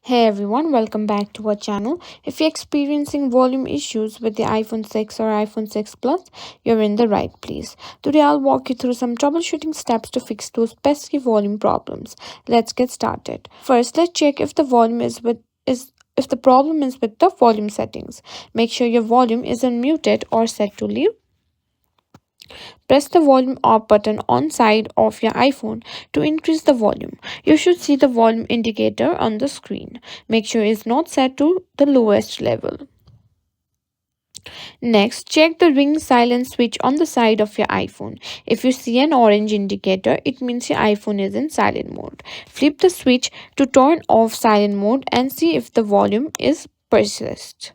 Hey everyone, welcome back to our channel. If you're experiencing volume issues with the iPhone 6 or iPhone 6 Plus, you're in the right place. Today I'll walk you through some troubleshooting steps to fix those pesky volume problems. Let's get started. First, let's check if the volume is if the problem is with the volume settings. Make sure your volume is unmuted or set to leave. Press the volume up button on side of your iPhone to increase the volume. You should see the volume indicator on the screen. Make sure it's not set to the lowest level. Next, check the ring silence switch on the side of your iPhone. If you see an orange indicator, it means your iPhone is in silent mode. Flip the switch to turn off silent mode and see if the volume is persists.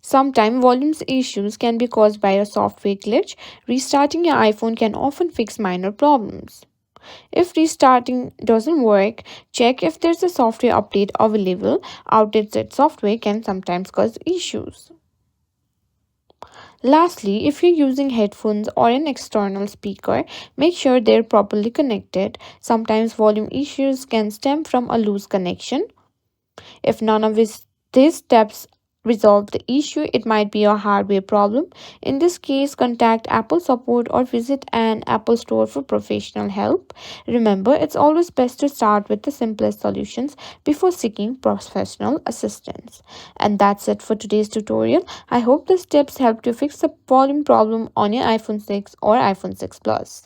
Sometimes volume issues can be caused by a software glitch. Restarting your iPhone can often fix minor problems. If restarting doesn't work, check if there's a software update available. Outdated software can sometimes cause issues. Lastly, if you're using headphones or an external speaker, make sure they're properly connected. Sometimes volume issues can stem from a loose connection. If none of these steps resolve the issue, it might be a hardware problem. In this case, contact Apple support or visit an Apple store for professional help. Remember, it's always best to start with the simplest solutions before seeking professional assistance. And that's it for today's tutorial. I hope the steps helped you fix the volume problem on your iPhone 6 or iPhone 6 Plus.